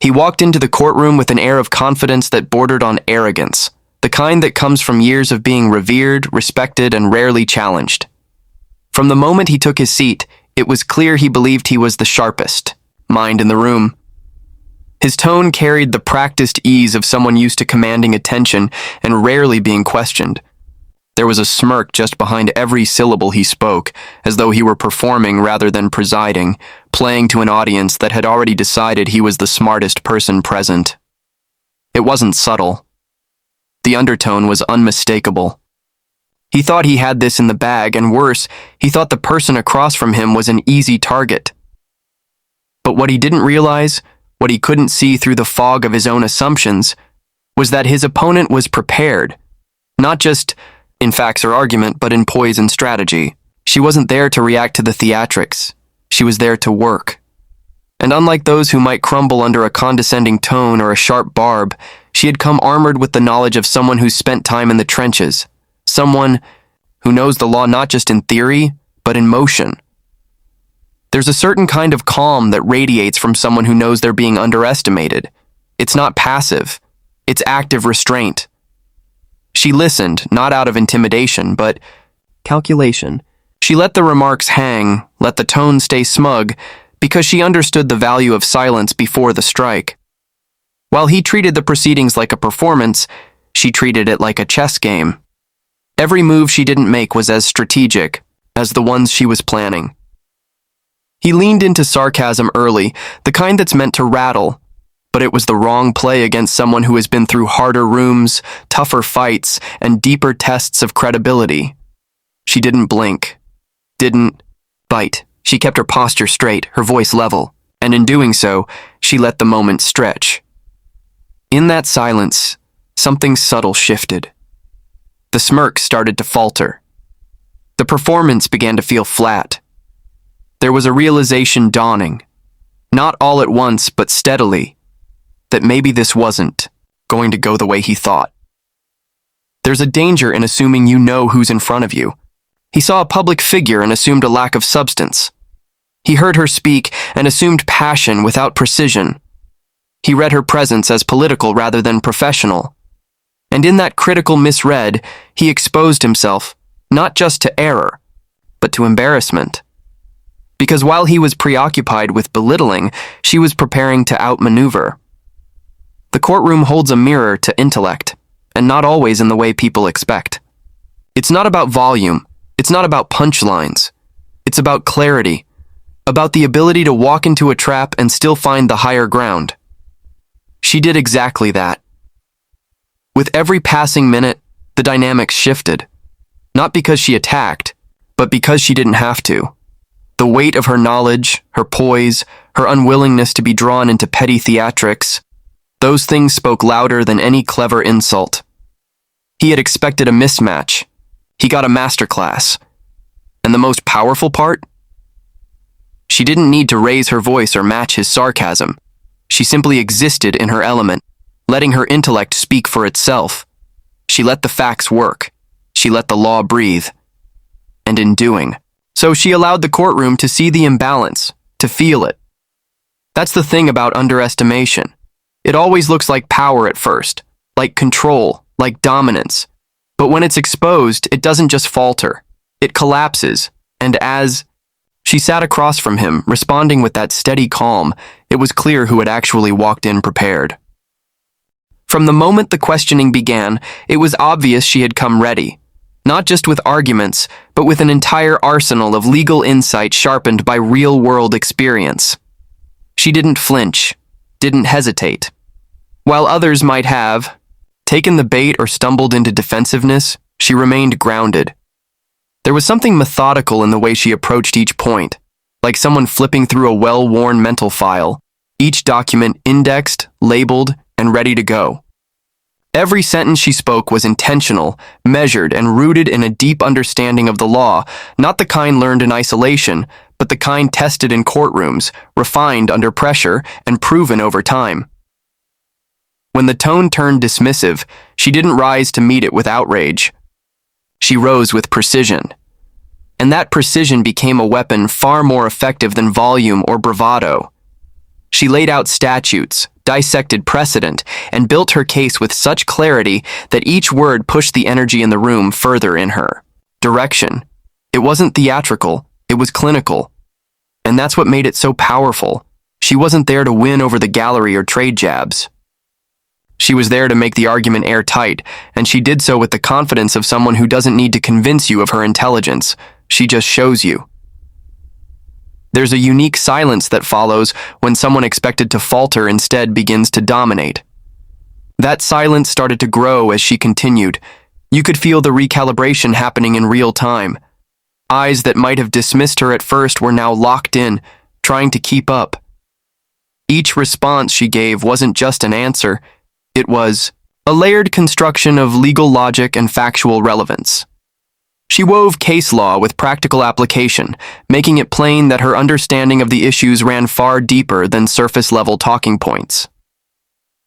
He walked into the courtroom with an air of confidence that bordered on arrogance, the kind that comes from years of being revered, respected, and rarely challenged. From the moment he took his seat, it was clear he believed he was the sharpest mind in the room. His tone carried the practiced ease of someone used to commanding attention and rarely being questioned. There was a smirk just behind every syllable he spoke, as though he were performing rather than presiding, playing to an audience that had already decided he was the smartest person present. It wasn't subtle. The undertone was unmistakable. He thought he had this in the bag, and worse, he thought the person across from him was an easy target. But what he didn't realize, what he couldn't see through the fog of his own assumptions, was that his opponent was prepared, not just in facts or argument, but in poise and strategy. She wasn't there to react to the theatrics. She was there to work. And unlike those who might crumble under a condescending tone or a sharp barb, she had come armored with the knowledge of someone who spent time in the trenches, someone who knows the law not just in theory, but in motion. There's a certain kind of calm that radiates from someone who knows they're being underestimated. It's not passive. It's active restraint. She listened, not out of intimidation, but calculation. She let the remarks hang, let the tone stay smug, because she understood the value of silence before the strike. While he treated the proceedings like a performance, she treated it like a chess game. Every move she didn't make was as strategic as the ones she was planning. He leaned into sarcasm early, the kind that's meant to rattle, but it was the wrong play against someone who has been through harder rooms, tougher fights, and deeper tests of credibility. She didn't blink, didn't bite. She kept her posture straight, her voice level, and in doing so, she let the moment stretch. In that silence, something subtle shifted. The smirk started to falter. The performance began to feel flat. There was a realization dawning, not all at once but steadily, that maybe this wasn't going to go the way he thought. There's a danger in assuming you know who's in front of you. He saw a public figure and assumed a lack of substance. He heard her speak and assumed passion without precision. He read her presence as political rather than professional. And in that critical misread, he exposed himself, not just to error, but to embarrassment. Because while he was preoccupied with belittling, she was preparing to outmaneuver. The courtroom holds a mirror to intellect, and not always in the way people expect. It's not about volume. It's not about punchlines. It's about clarity, about the ability to walk into a trap and still find the higher ground. She did exactly that. With every passing minute, the dynamics shifted, not because she attacked, but because she didn't have to. The weight of her knowledge, her poise, her unwillingness to be drawn into petty theatrics, those things spoke louder than any clever insult. He had expected a mismatch. He got a masterclass. And the most powerful part? She didn't need to raise her voice or match his sarcasm. She simply existed in her element, letting her intellect speak for itself. She let the facts work. She let the law breathe. And in doing so, she allowed the courtroom to see the imbalance, to feel it. That's the thing about underestimation. It always looks like power at first, like control, like dominance. But when it's exposed, it doesn't just falter. It collapses, and as she sat across from him, responding with that steady calm, it was clear who had actually walked in prepared. From the moment the questioning began, it was obvious she had come ready, not just with arguments, but with an entire arsenal of legal insight sharpened by real-world experience. She didn't flinch, didn't hesitate. While others might have taken the bait or stumbled into defensiveness, she remained grounded. There was something methodical in the way she approached each point, like someone flipping through a well-worn mental file, each document indexed, labeled, and ready to go. Every sentence she spoke was intentional, measured, and rooted in a deep understanding of the law, not the kind learned in isolation, but the kind tested in courtrooms, refined under pressure, and proven over time. When the tone turned dismissive, she didn't rise to meet it with outrage. She rose with precision. And that precision became a weapon far more effective than volume or bravado. She laid out statutes, dissected precedent, and built her case with such clarity that each word pushed the energy in the room further in her direction. It wasn't theatrical, it was clinical. And that's what made it so powerful. She wasn't there to win over the gallery or trade jabs. She was there to make the argument airtight, and she did so with the confidence of someone who doesn't need to convince you of her intelligence. She just shows you. There's a unique silence that follows when someone expected to falter instead begins to dominate. That silence started to grow as she continued. You could feel the recalibration happening in real time. Eyes that might have dismissed her at first were now locked in, trying to keep up. Each response she gave wasn't just an answer, it was a layered construction of legal logic and factual relevance. She wove case law with practical application, making it plain that her understanding of the issues ran far deeper than surface-level talking points.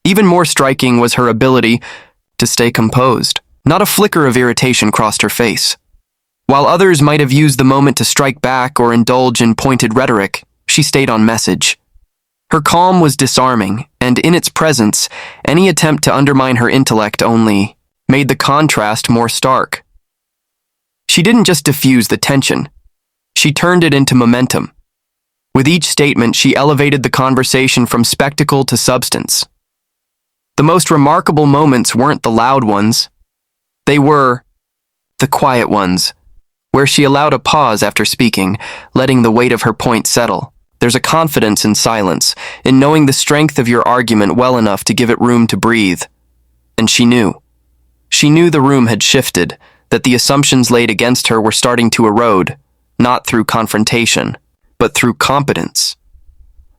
Even more striking was her ability to stay composed. Not a flicker of irritation crossed her face. While others might have used the moment to strike back or indulge in pointed rhetoric, she stayed on message. Her calm was disarming, and in its presence, any attempt to undermine her intellect only made the contrast more stark. She didn't just diffuse the tension. She turned it into momentum. With each statement, she elevated the conversation from spectacle to substance. The most remarkable moments weren't the loud ones. They were the quiet ones, where she allowed a pause after speaking, letting the weight of her point settle. There's a confidence in silence, in knowing the strength of your argument well enough to give it room to breathe. And she knew. She knew the room had shifted, that the assumptions laid against her were starting to erode, not through confrontation, but through competence.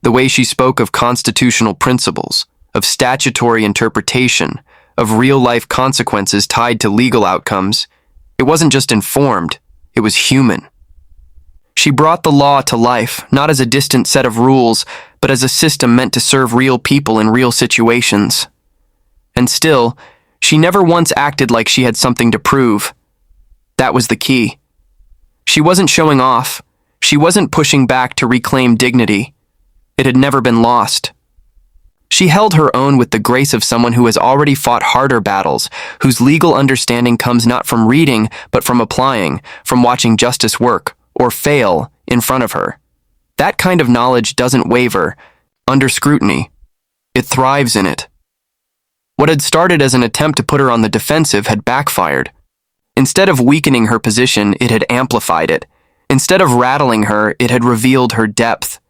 The way she spoke of constitutional principles, of statutory interpretation, of real-life consequences tied to legal outcomes, it wasn't just informed, it was human. She brought the law to life, not as a distant set of rules, but as a system meant to serve real people in real situations. And still, she never once acted like she had something to prove. That was the key. She wasn't showing off. She wasn't pushing back to reclaim dignity. It had never been lost. She held her own with the grace of someone who has already fought harder battles, whose legal understanding comes not from reading, but from applying, from watching justice work, or fail, in front of her. That kind of knowledge doesn't waver under scrutiny. It thrives in it. What had started as an attempt to put her on the defensive had backfired. Instead of weakening her position, it had amplified it. Instead of rattling her, it had revealed her depth.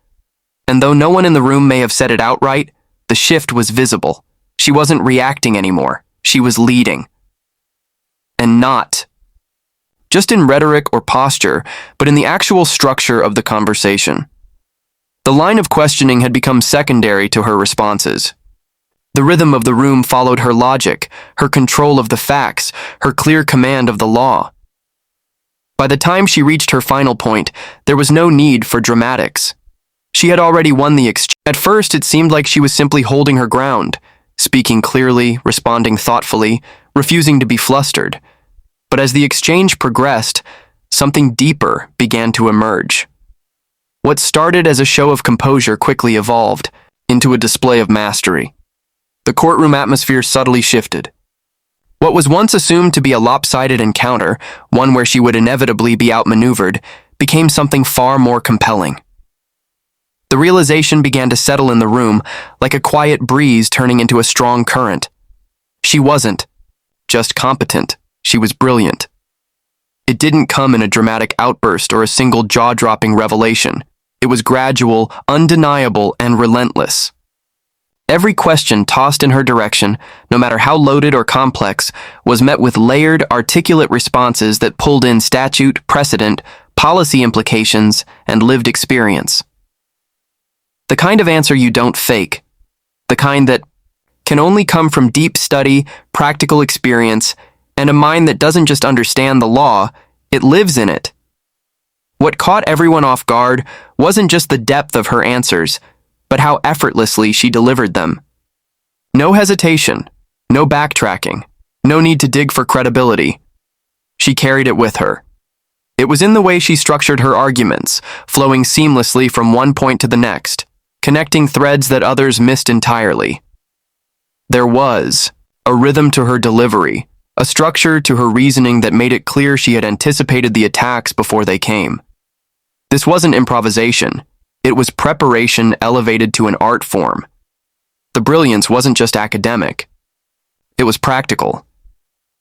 And though no one in the room may have said it outright, the shift was visible. She wasn't reacting anymore. She was leading. And not just in rhetoric or posture, but in the actual structure of the conversation. The line of questioning had become secondary to her responses. The rhythm of the room followed her logic, her control of the facts, her clear command of the law. By the time she reached her final point, there was no need for dramatics. She had already won the exchange. At first, it seemed like she was simply holding her ground, speaking clearly, responding thoughtfully, refusing to be flustered. But as the exchange progressed, something deeper began to emerge. What started as a show of composure quickly evolved into a display of mastery. The courtroom atmosphere subtly shifted. What was once assumed to be a lopsided encounter, one where she would inevitably be outmaneuvered, became something far more compelling. The realization began to settle in the room, like a quiet breeze turning into a strong current. She wasn't just competent, she was brilliant. It didn't come in a dramatic outburst or a single jaw-dropping revelation. It was gradual, undeniable, and relentless. Every question tossed in her direction, no matter how loaded or complex, was met with layered, articulate responses that pulled in statute, precedent, policy implications, and lived experience. The kind of answer you don't fake. The kind that can only come from deep study, practical experience, and a mind that doesn't just understand the law, it lives in it. What caught everyone off guard wasn't just the depth of her answers, but how effortlessly she delivered them. No hesitation, no backtracking, no need to dig for credibility. She carried it with her. It was in the way she structured her arguments, flowing seamlessly from one point to the next, connecting threads that others missed entirely. There was a rhythm to her delivery, a structure to her reasoning that made it clear she had anticipated the attacks before they came. This wasn't improvisation. It was preparation elevated to an art form. The brilliance wasn't just academic. It was practical.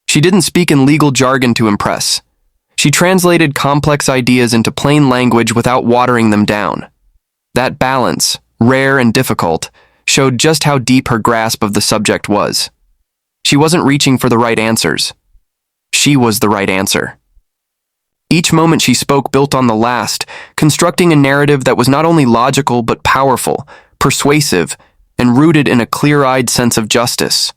She didn't speak in legal jargon to impress. She translated complex ideas into plain language without watering them down. That balance, rare and difficult, showed just how deep her grasp of the subject was. She wasn't reaching for the right answers. She was the right answer. Each moment she spoke built on the last, constructing a narrative that was not only logical but powerful, persuasive, and rooted in a clear-eyed sense of justice.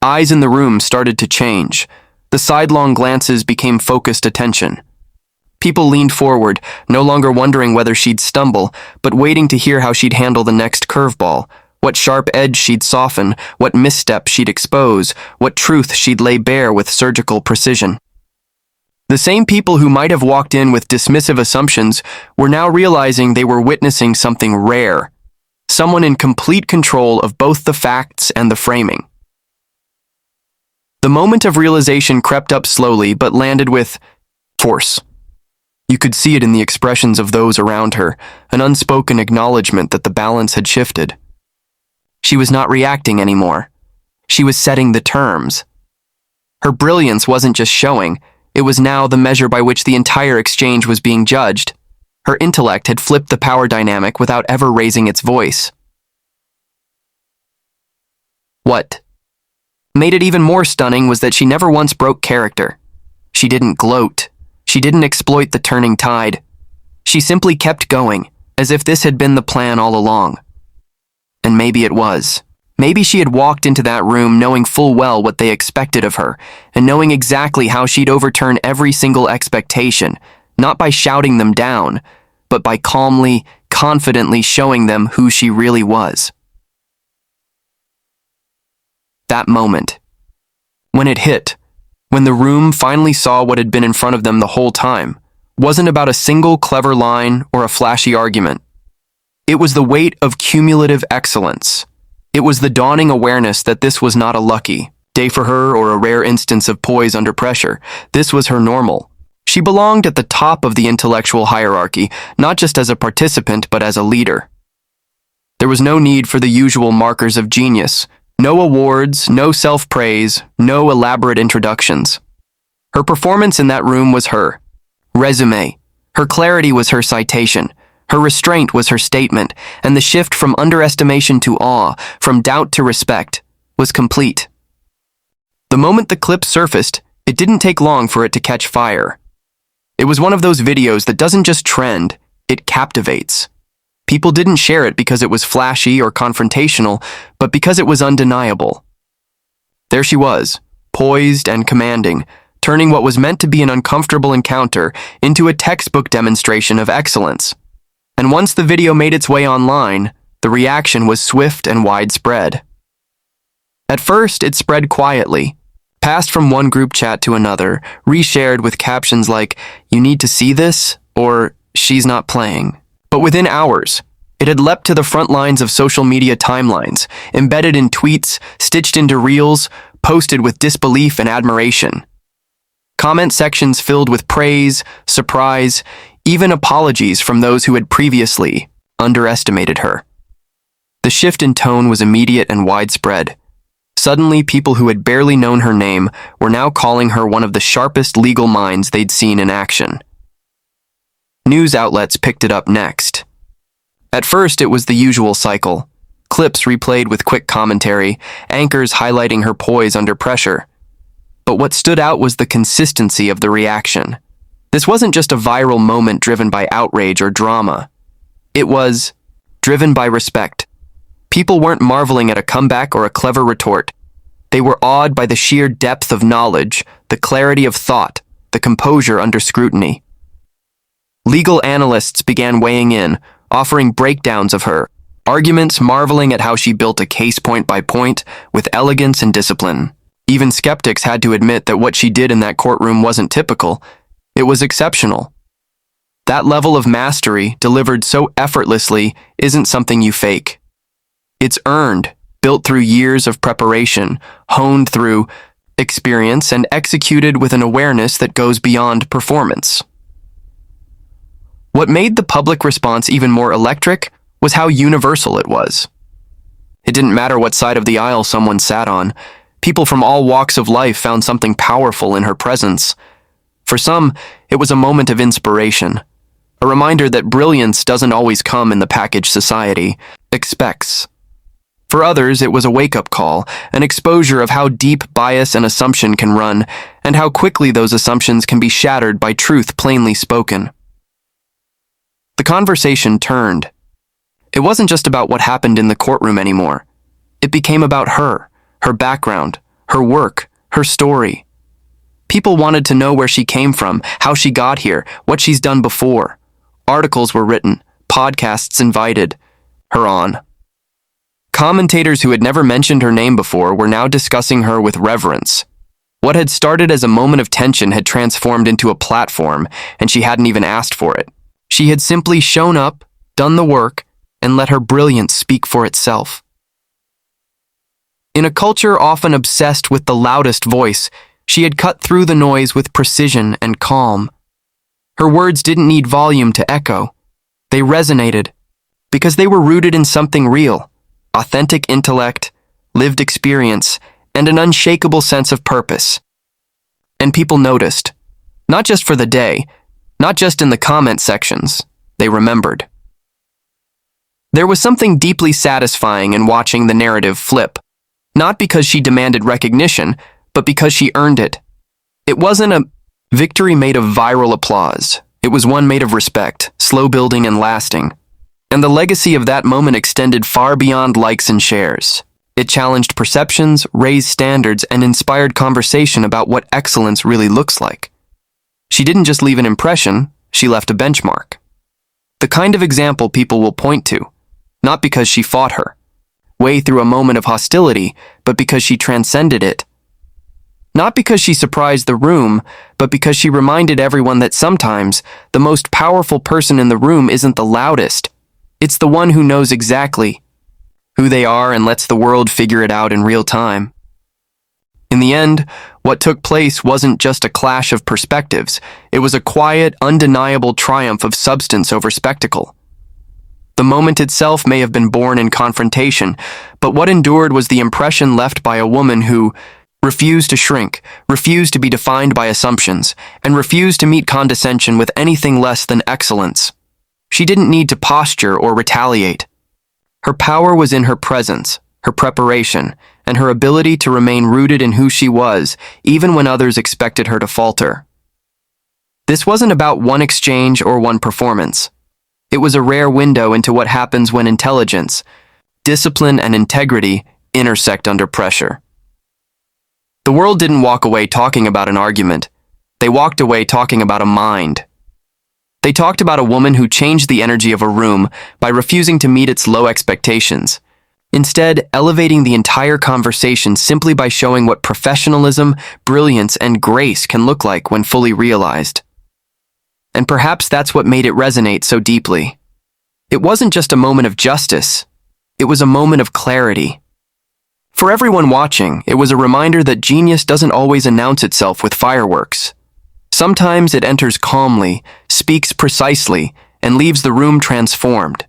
Eyes in the room started to change. The sidelong glances became focused attention. People leaned forward, no longer wondering whether she'd stumble, but waiting to hear how she'd handle the next curveball, what sharp edge she'd soften, what misstep she'd expose, what truth she'd lay bare with surgical precision. The same people who might have walked in with dismissive assumptions were now realizing they were witnessing something rare, someone in complete control of both the facts and the framing. The moment of realization crept up slowly but landed with force. You could see it in the expressions of those around her, an unspoken acknowledgement that the balance had shifted. She was not reacting anymore. She was setting the terms. Her brilliance wasn't just showing, it was now the measure by which the entire exchange was being judged. Her intellect had flipped the power dynamic without ever raising its voice. What made it even more stunning was that she never once broke character. She didn't gloat. She didn't exploit the turning tide. She simply kept going, as if this had been the plan all along. And maybe it was. Maybe she had walked into that room knowing full well what they expected of her, and knowing exactly how she'd overturn every single expectation, not by shouting them down, but by calmly, confidently showing them who she really was. That moment. When it hit, when the room finally saw what had been in front of them the whole time, wasn't about a single clever line or a flashy argument. It was the weight of cumulative excellence. It was the dawning awareness that this was not a lucky day for her or a rare instance of poise under pressure. This was her normal. She belonged at the top of the intellectual hierarchy, not just as a participant but as a leader. There was no need for the usual markers of genius. No awards, no self-praise, no elaborate introductions. Her performance in that room was her resume. Her clarity was her citation. Her restraint was her statement, and the shift from underestimation to awe, from doubt to respect, was complete. The moment the clip surfaced, it didn't take long for it to catch fire. It was one of those videos that doesn't just trend, it captivates. People didn't share it because it was flashy or confrontational, but because it was undeniable. There she was, poised and commanding, turning what was meant to be an uncomfortable encounter into a textbook demonstration of excellence. And once the video made its way online, the reaction was swift and widespread. At first, it spread quietly, passed from one group chat to another, reshared with captions like, "You need to see this," or "She's not playing." But within hours, it had leapt to the front lines of social media timelines, embedded in tweets, stitched into reels, posted with disbelief and admiration. Comment sections filled with praise, surprise, even apologies from those who had previously underestimated her. The shift in tone was immediate and widespread. Suddenly, people who had barely known her name were now calling her one of the sharpest legal minds they'd seen in action. News outlets picked it up next. At first, it was the usual cycle. Clips replayed with quick commentary, anchors highlighting her poise under pressure. But what stood out was the consistency of the reaction. This wasn't just a viral moment driven by outrage or drama. It was driven by respect. People weren't marveling at a comeback or a clever retort. They were awed by the sheer depth of knowledge, the clarity of thought, the composure under scrutiny. Legal analysts began weighing in, offering breakdowns of her, arguments marveling at how she built a case point by point with elegance and discipline. Even skeptics had to admit that what she did in that courtroom wasn't typical. It was exceptional. That level of mastery, delivered so effortlessly, isn't something you fake. It's earned, built through years of preparation, honed through experience, and executed with an awareness that goes beyond performance. What made the public response even more electric was how universal it was. It didn't matter what side of the aisle someone sat on. People from all walks of life found something powerful in her presence. For some, it was a moment of inspiration, a reminder that brilliance doesn't always come in the package society expects. For others, it was a wake-up call, an exposure of how deep bias and assumption can run, and how quickly those assumptions can be shattered by truth plainly spoken. The conversation turned. It wasn't just about what happened in the courtroom anymore. It became about her background, her work, her story. People wanted to know where she came from, how she got here, what she's done before. Articles were written, podcasts invited her on. Commentators who had never mentioned her name before were now discussing her with reverence. What had started as a moment of tension had transformed into a platform, and she hadn't even asked for it. She had simply shown up, done the work, and let her brilliance speak for itself. In a culture often obsessed with the loudest voice, she had cut through the noise with precision and calm. Her words didn't need volume to echo. They resonated because they were rooted in something real, authentic intellect, lived experience, and an unshakable sense of purpose. And people noticed, not just for the day, not just in the comment sections, they remembered. There was something deeply satisfying in watching the narrative flip, not because she demanded recognition, but because she earned it. It wasn't a victory made of viral applause. It was one made of respect, slow building and lasting. And the legacy of that moment extended far beyond likes and shares. It challenged perceptions, raised standards, and inspired conversation about what excellence really looks like. She didn't just leave an impression, she left a benchmark. The kind of example people will point to, not because she fought her way through a moment of hostility, but because she transcended it. Not because she surprised the room, but because she reminded everyone that sometimes the most powerful person in the room isn't the loudest. It's the one who knows exactly who they are and lets the world figure it out in real time. In the end, what took place wasn't just a clash of perspectives. It was a quiet, undeniable triumph of substance over spectacle. The moment itself may have been born in confrontation, but what endured was the impression left by a woman who refused to shrink, refused to be defined by assumptions, and refused to meet condescension with anything less than excellence. She didn't need to posture or retaliate. Her power was in her presence, her preparation, and her ability to remain rooted in who she was, even when others expected her to falter. This wasn't about one exchange or one performance. It was a rare window into what happens when intelligence, discipline, and integrity intersect under pressure. The world didn't walk away talking about an argument. They walked away talking about a mind. They talked about a woman who changed the energy of a room by refusing to meet its low expectations, instead elevating the entire conversation simply by showing what professionalism, brilliance, and grace can look like when fully realized. And perhaps that's what made it resonate so deeply. It wasn't just a moment of justice, it was a moment of clarity. For everyone watching, it was a reminder that genius doesn't always announce itself with fireworks. Sometimes it enters calmly, speaks precisely, and leaves the room transformed.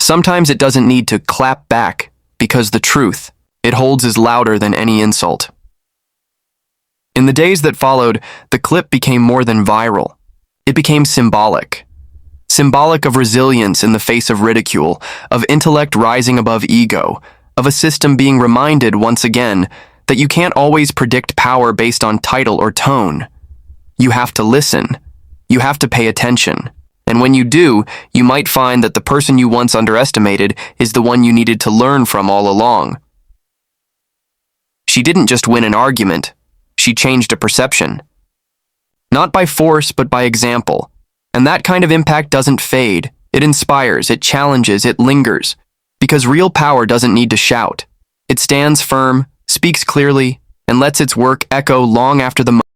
Sometimes it doesn't need to clap back, because the truth it holds is louder than any insult. In the days that followed, the clip became more than viral. It became symbolic. Symbolic of resilience in the face of ridicule, of intellect rising above ego, of a system being reminded once again that you can't always predict power based on title or tone. You have to listen. You have to pay attention. And when you do, you might find that the person you once underestimated is the one you needed to learn from all along. She didn't just win an argument. She changed a perception. Not by force, but by example. And that kind of impact doesn't fade. It inspires, it challenges, it lingers. Because real power doesn't need to shout. It stands firm, speaks clearly, and lets its work echo long after the